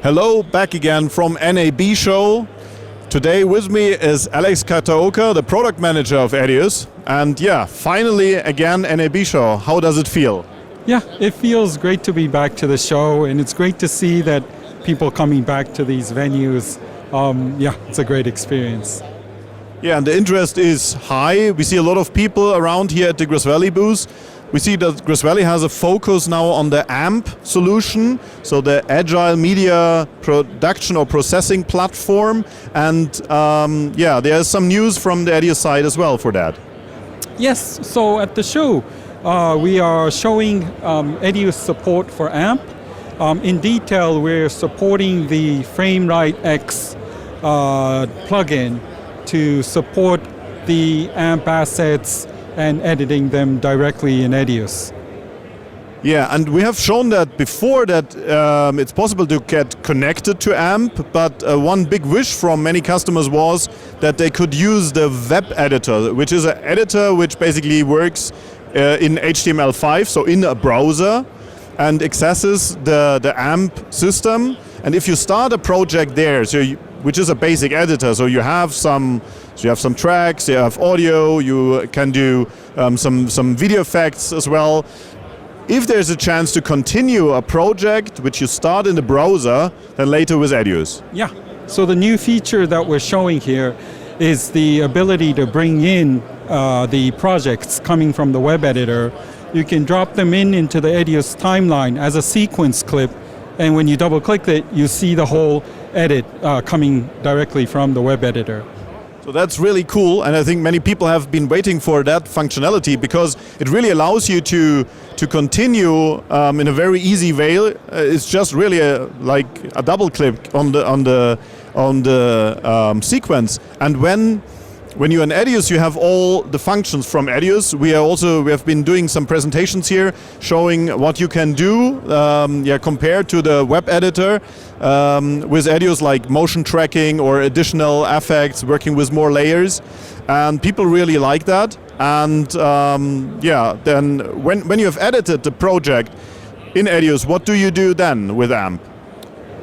Hello, back again from NAB Show. Today with me is Alex Kataoka, the product manager of Edius. And yeah, finally again NAB Show. How does it feel? Yeah, it feels great to be back to the show, and it's great to see that people coming back to these venues. Yeah, it's a great experience. Yeah, and the interest is high. We see a lot of people around here at the Grass Valley booth. We see that Grass Valley has a focus now on the AMP solution, so the Agile Media Production or Processing Platform. And yeah, there's some news from the Edius side as well for that. Yes, so at the show, we are showing Edius support for AMP. In detail, we're supporting the X plugin to support the AMP assets and editing them directly in Edius. Yeah, and we have shown that before that it's possible to get connected to AMP, but one big wish from many customers was that they could use the web editor, which is an editor which basically works in HTML5, so in a browser, and accesses the AMP system. And if you start a project there, which is a basic editor, so you have some tracks, you have audio, you can do some video effects as well. If there's a chance to continue a project which you start in the browser, then later with Edius. Yeah, so the new feature that we're showing here is the ability to bring in the projects coming from the web editor. You can drop them into the Edius timeline as a sequence clip, and when you double click it, you see the whole edit coming directly from the web editor. So that's really cool, and I think many people have been waiting for that functionality because it really allows you to continue in a very easy way. It's just really like a double click on the sequence, and when you're in Edius, you have all the functions from Edius. We have been doing some presentations here showing what you can do compared to the web editor with Edius, like motion tracking or additional effects, working with more layers. And people really like that. And then when you have edited the project in Edius, what do you do then with AMP?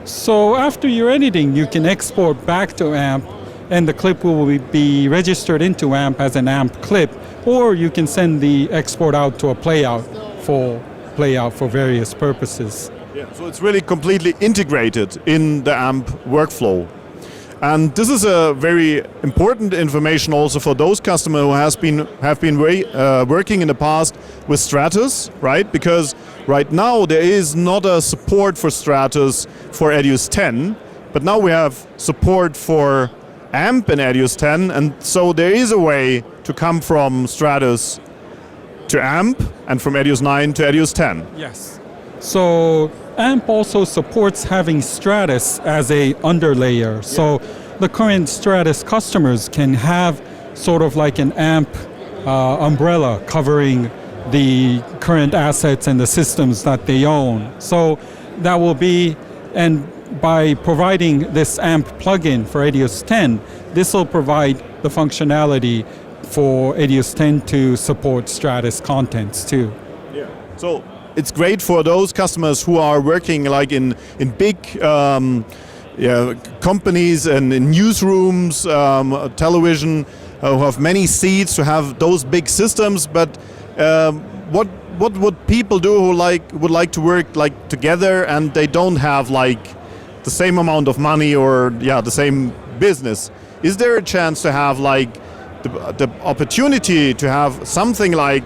So after you're editing, you can export back to AMP, and the clip will be registered into AMP as an AMP clip, or you can send the export out to a playout for various purposes. Yeah, so it's really completely integrated in the AMP workflow. And this is a very important information also for those customers who have been working in the past with Stratus, right? Because right now there is not a support for Stratus for Edius 10, but now we have support for AMP in Edius 10, and so there is a way to come from Stratus to AMP and from Edius 9 to Edius 10. Yes. So AMP also supports having Stratus as a underlayer. Yeah. So the current Stratus customers can have sort of like an AMP umbrella covering the current assets and the systems that they own. So that will be, and by providing this AMP plugin for Edius 10, this will provide the functionality for Edius 10 to support Stratus contents too. Yeah. So it's great for those customers who are working like in big companies and in newsrooms, television, who have many seats, to have those big systems. But what would people do who would like to work like together and they don't have like the same amount of money or the same business? Is there a chance to have like the opportunity to have something like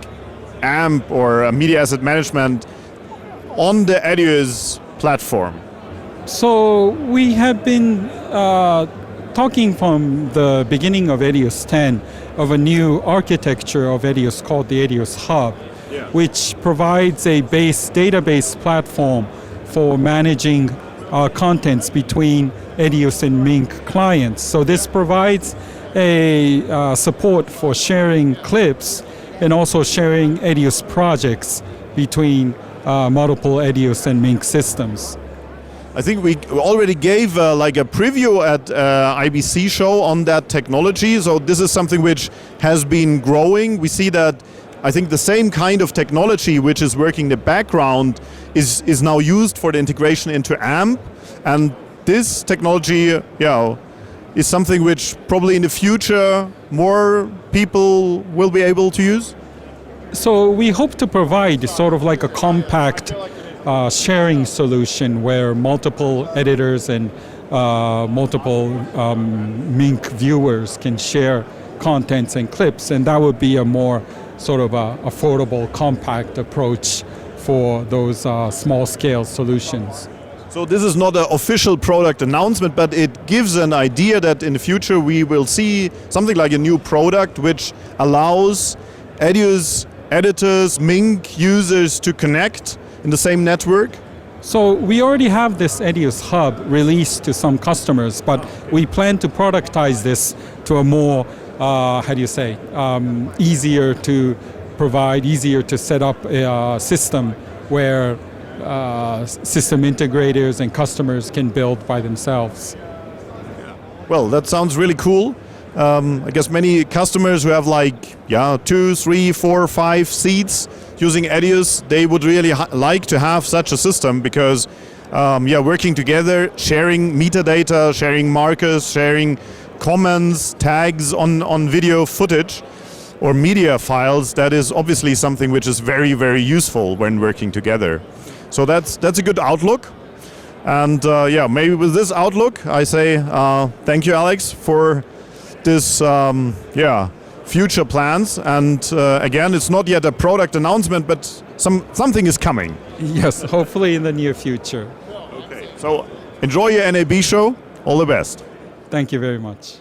AMP or media asset management on the Edius platform? So we have been talking from the beginning of Edius 10 of a new architecture of Edius called the Edius Hub, which provides a database platform for managing contents between Edius and Mink clients. So this provides a support for sharing clips and also sharing Edius projects between multiple Edius and Mink systems. I think we already gave like a preview at IBC show on that technology. So this is something which has been growing. We see that I think the same kind of technology which is working in the background is now used for the integration into AMP. And this technology, is something which probably in the future more people will be able to use? So we hope to provide sort of like a compact sharing solution where multiple editors and multiple Mink viewers can share contents and clips, and that would be a more sort of affordable, compact approach for those small-scale solutions. So this is not an official product announcement, but it gives an idea that in the future we will see something like a new product which allows Edius editors, Mink users to connect in the same network. So we already have this Edius Hub released to some customers, but we plan to productize this to a more, easier to provide, easier to set up a system where system integrators and customers can build by themselves. Well, that sounds really cool. I guess many customers who have 2, 3, 4, 5 seats using Edius, they would really like to have such a system because working together, sharing metadata, sharing markers, sharing comments, tags on video footage or media files, that is obviously something which is very, very useful when working together. So that's a good outlook. And maybe with this outlook, I say thank you, Alex, for this future plans. And again, it's not yet a product announcement, but something is coming. Yes, hopefully in the near future. Okay. So enjoy your NAB show. All the best. Thank you very much.